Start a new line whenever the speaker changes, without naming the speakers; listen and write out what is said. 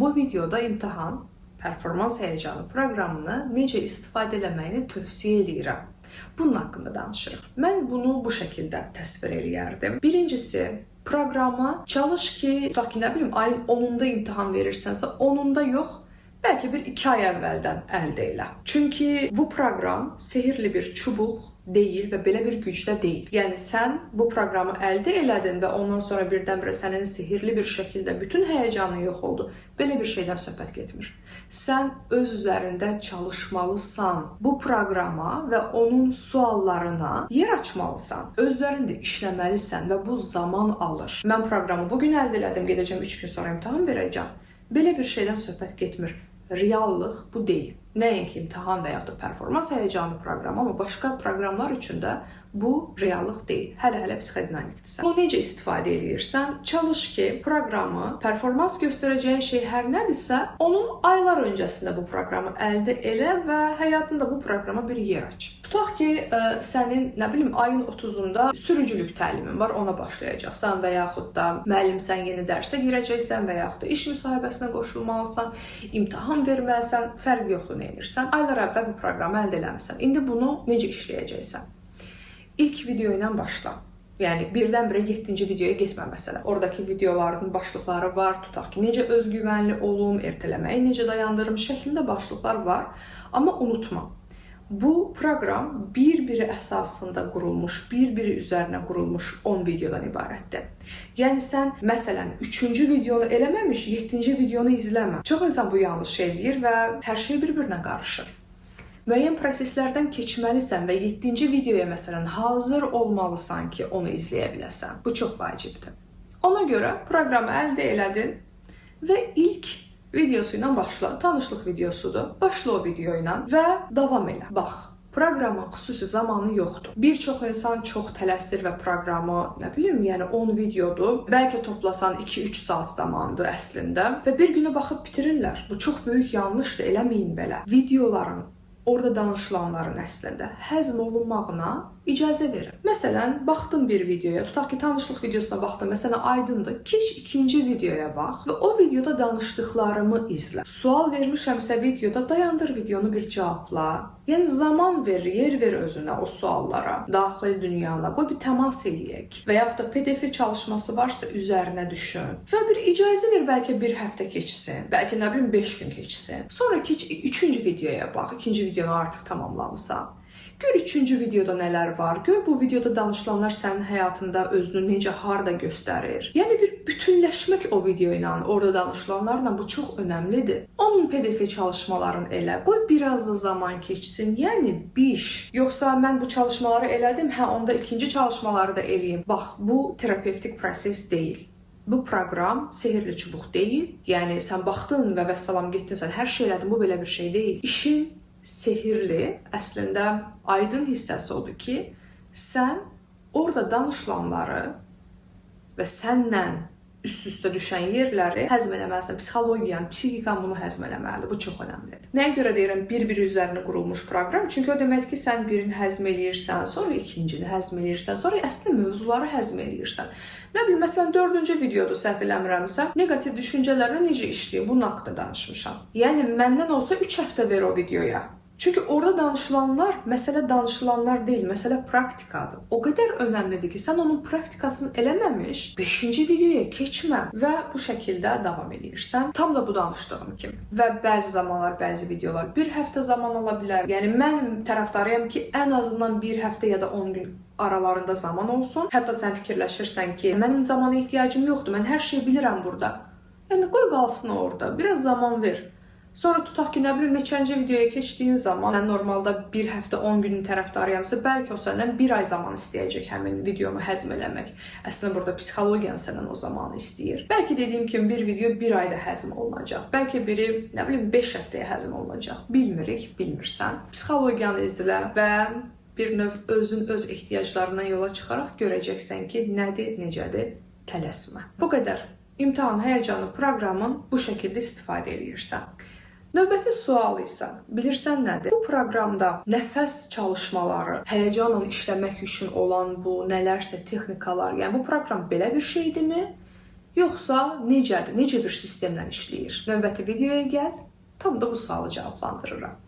Bu videoda imtahan, performans həyəcanı proqramını necə istifadə etməyini tövsiyə edirəm. Bunun haqqında danışırıq. Mən bunu bu şəkildə təsvir eləyərdim. Birincisi, proqramı çalış ki, tutaq ki, nə bilim, ayın 10-unda imtahan verirsənsə, 10-unda yox, bəlkə bir 2 ay əvvəldən əldə elə. Çünki bu proqram sehirli bir çubuq deyil və belə bir gücdə deyil. Yəni sən bu proqramı əldə elədin və ondan sonra birdən-birə sənin sehirli bir şəkildə bütün həyəcanın yox oldu. Belə bir şeydən söhbət getmir. Sən öz üzərində çalışmalısan. Bu proqrama və onun suallarına yer açmalısan. Öz üzərində işləməlisən və bu zaman alır. Mən proqramı bugün əldə elədim, gedəcəm 3 gün sonra imtahan verəcəm. Belə bir şeydən söhbət getmir. Reallıq bu deyil. Nəinki imtahan və yaxud da performans həyəcanı proqramı, amma başqa proqramlar üçün də bu reallıq deyil. Hələ psixodinamikdirsən. Bunu necə istifadə edirsən? Çalış ki, proqramı, performans göstərəcəyin şey hər nədirsə, onun aylar öncəsində bu proqramı əldə elə və həyatında bu proqrama bir yer aç. Tutaq ki, sənin, nə bilim, ayın 30-unda sürücülük təlimin var, ona başlayacaqsan və yaxud da müəllimsən, yeni dərsə girəcəksən və yaxud da iş müsahibəsinə qoşulmalısan, imtahan verməlisən, fərq yoxdur nə edirsən. Aylar əvvəl bu proqramı əldə eləmisən. İndi bunu necə işləyəcəksən? İlk video ilə başla. Yəni birdən-birə 7-ci videoya getmə məsələ. Oradakı videoların başlıqları var, tutaq ki, necə özgüvənli olum, ertələməyi necə dayandırım şəklində başlıqlar var. Amma unutma, bu proqram bir-biri əsasında qurulmuş, bir-biri üzərinə qurulmuş 10 videodan ibarətdir. Yəni sən, məsələn, 3-cü videonu eləməmiş, 7-ci videonu izləmə. Çox insan bu yanlış eləyir və hər şey bir-birinə qarışır. Müəyyən proseslərdən keçməlisən və 7-ci videoya məsələn hazır olmalısan ki, onu izləyə biləsən. Bu çox vacibdir. Ona görə proqramı əldə elədin və ilk videosu ilə başla. Tanışlıq videosudur. Başla o video ilə və davam elə. Bax, proqramın xüsusi zamanı yoxdur. Bir çox insan çox tələsir və proqramı, nə bilim, yəni 10 videodur. Bəlkə toplasan 2-3 saat zamandır əslində və bir günə baxıb bitirirlər. Bu çox böyük yanlışdır, eləməyin belə. Videoların, orada danışılanların əslində həzm olunmağına icazə verin. Məsələn, baxdın bir videoya, tutaq ki, tanışlıq videosuna baxdın, məsələn, aydındır, keç 2-ci videoya bax və o videoda danışdıqlarımı izlə. Sual vermişəmsə videoda dayandır videonu bir cavabla. Yəni zaman ver, yer ver özünə o suallara, daxil dünyana, qoy bir təmas eləyək. Və yaxud da PDF çalışması varsa üzərinə düşün. Və bir icazə ver, bəlkə bir həftə keçsin, bəlkə nə bilim 5 gün keçsin. Sonra keç 3-cü videoya bax, 2-ci videonu artıq tamamlamısan. Gör 3-cü videoda nələr var, gör bu videoda danışılanlar sənin həyatında özünü necə, harda göstərir. Yəni bir bütünləşmək o video ilə, orada danışılanlarla bu çox önəmlidir. Onun PDF çalışmalarını elə, qoy biraz da zaman keçsin, yəni biş. Yoxsa mən bu çalışmaları elədim, onda ikinci çalışmaları da eləyim. Bax, bu terapevtik proses deyil. Bu proqram sehirli çubuq deyil. Yəni sən baxdın və vəssalam getdin, sən hər şey elədin, bu belə bir şey deyil. İşin sehirli, əslində aydın hissəsi odur ki, sən orada danışılanları və sənlə üst-üstə düşən yerləri həzm eləməlisən. Psixologiyan, psixikan bunu həzm eləməlidir. Bu çox önəmlidir. Nəyə görə deyirəm bir-biri üzərində qurulmuş proqram? Çünki o deməkdir ki, sən birini həzm eləyirsən, sonra ikincini həzm eləyirsən, sonra əslində mövzuları həzm eləyirsən. Nə bilim, məsələn, 4-cü videoda səhv eləmirəmsə, negativ düşüncələrlə necə işləyir, bunun haqqında danışmışam. Yəni, məndən olsa 3 həftə ver o videoya. Çünki orada danışılanlar, məsələ danışılanlar deyil, məsələ praktikadır. O qədər önəmlidir ki, sən onun praktikasını eləməmiş, 5-ci videoya keçmə və bu şəkildə davam edirsən. Tam da bu danışdığım kimi. Və bəzi zamanlar, bəzi videolar 1 həftə zaman ala bilər. Yəni, mən tərəfdarıyam ki, ən azından 1 həftə ya da 10 gün aralarında zaman olsun. Hətta sən fikirləşirsən ki, mənim zamana ehtiyacım yoxdur, mən hər şeyi bilirəm burada. Yəni, qoy qalsın orada, biraz zaman ver. Sonra tutaq ki, nə bilim, neçənci videoya keçdiyin zaman, mən normalda 1 həftə 10 günün tərəfdarıyamsa, bəlkə o səndən 1 ay zaman istəyəcək həmin videomu həzm eləmək. Əslində, burada psixologiyan səndən o zamanı istəyir. Bəlkə dediyim kimi bir video 1 ayda həzm olunacaq. Bəlkə biri, nə bilim, 5 həftəyə həzm olunacaq. Bilmirik, bilmirsən. Psixologiyanı izlə və bir növ özün öz ehtiyaclarından yola çıxaraq görəcəksən ki, nədir, necədir, tələsmə. Bu qədər. İmtahan həyəcanı proqramın bu şəkildə istifadə edirsən. Növbəti sual isə, bilirsən nədir? Bu proqramda nəfəs çalışmaları, həyəcanla işləmək üçün olan bu nələrsə texnikalar, yəni bu proqram belə bir şeydirmi? yoxsa necədir, necə bir sistemlə işləyir? Növbəti videoya gəl, tam da bu sualı cavablandırıram.